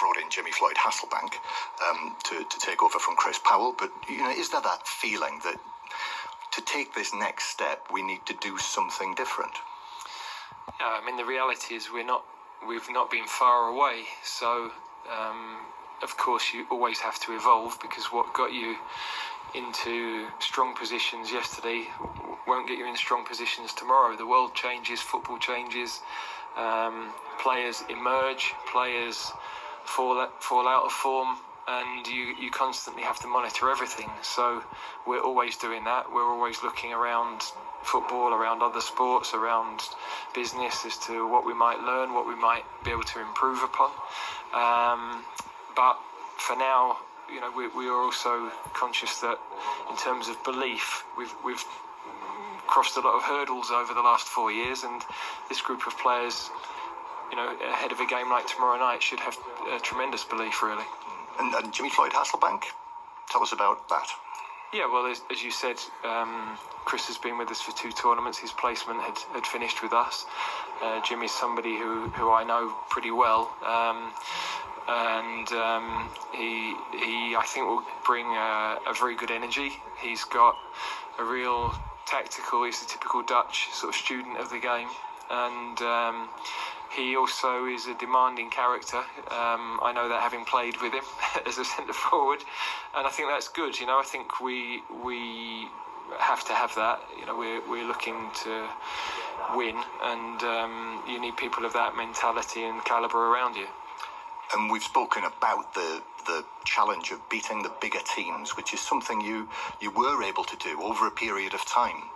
brought in Jimmy Floyd Hasselbank to take over from Chris Powell. But is there that feeling that to take this next step, we need to do something different? Yeah, I mean, the reality is we've not been far away. So, of course, you always have to evolve, because what got you into strong positions yesterday won't get you in strong positions tomorrow. The world changes, football changes, players emerge, players fall out of form, and you constantly have to monitor everything. So we're always doing that. We're always looking around football, around other sports, around business, as to what we might learn, what we might be able to improve upon. But for now, we are also conscious that in terms of belief, we've crossed a lot of hurdles over the last 4 years, and this group of players, ahead of a game like tomorrow night, should have tremendous belief, really. And Jimmy Floyd Hasselbank, tell us about that. Yeah, well, as you said, Chris has been with us for 2 tournaments. His placement had finished with us. Jimmy's somebody who I know pretty well, and he I think will bring a very good energy. He's got a real tactical. He's a typical Dutch sort of student of the game, and he also is a demanding character. I know that, having played with him as a centre forward, and I think that's good. I think we have to have that. We're looking to win, and you need people of that mentality and calibre around you. And we've spoken about the challenge of beating the bigger teams, which is something you were able to do over a period of time.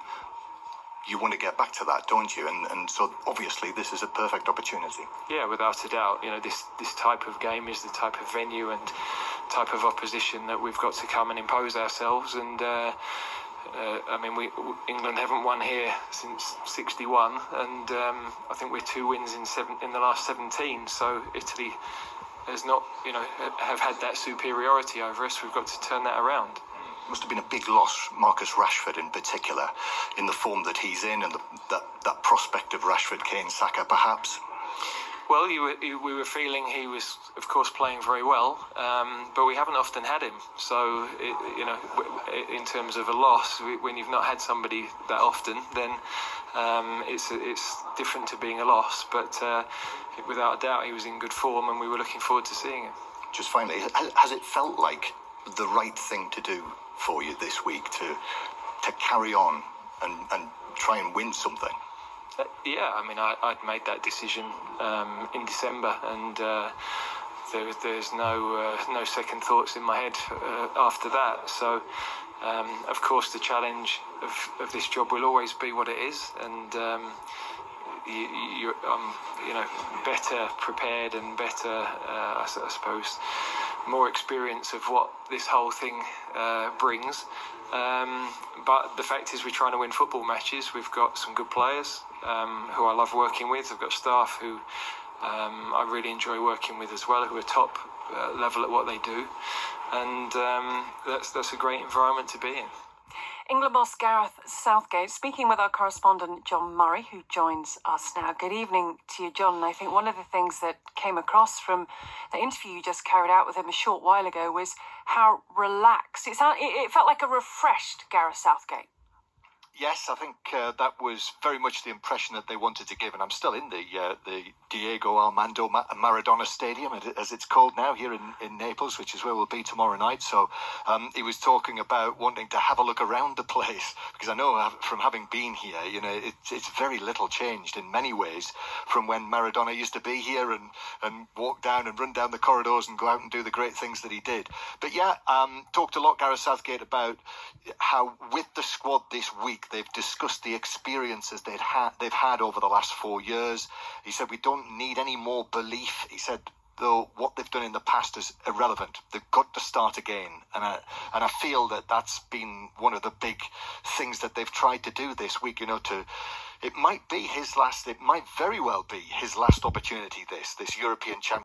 You want to get back to that, don't you? And so obviously this is a perfect opportunity. Yeah, without a doubt. This type of game is the type of venue and type of opposition that we've got to come and impose ourselves. And England haven't won here since '61, and I think we're 2 wins in the last 17. So Italy has not, have had that superiority over us. We've got to turn that around. Must have been a big loss, Marcus Rashford in particular, in the form that he's in, and that prospect of Rashford, Kane, Saka, perhaps. Well, we were feeling he was, of course, playing very well, but we haven't often had him. So, in terms of a loss, when you've not had somebody that often, then it's different to being a loss. But without a doubt, he was in good form, and we were looking forward to seeing him. Just finally, has it felt like the right thing to do for you this week to carry on and try and win something? Yeah, I'd made that decision in December, and there's no second thoughts in my head after that. So, of course, the challenge of this job will always be what it is, and you're better prepared and better, I suppose, more experience of what this whole thing brings. But the fact is, we're trying to win football matches. We've got some good players who I love working with. I've got staff who I really enjoy working with as well, who are top level at what they do, and that's a great environment to be in. England boss Gareth Southgate speaking with our correspondent John Murray, who joins us now. Good evening to you, John. I think one of the things that came across from the interview you just carried out with him a short while ago was how relaxed. It felt like a refreshed Gareth Southgate. Yes, I think that was very much the impression that they wanted to give, and I'm still in the Diego Armando Maradona Stadium, as it's called now, here in Naples, which is where we'll be tomorrow night. So he was talking about wanting to have a look around the place, because I know from having been here, it's very little changed in many ways from when Maradona used to be here and walk down and run down the corridors and go out and do the great things that he did. But yeah, talked a lot, Gareth Southgate, about how with the squad this week, they've discussed the experiences they've had over the last 4 years. He said, we don't need any more belief. He said, though, what they've done in the past is irrelevant. They've got to start again. And I feel that that's been one of the big things that they've tried to do this week, it might very well be his last opportunity, this European Championship.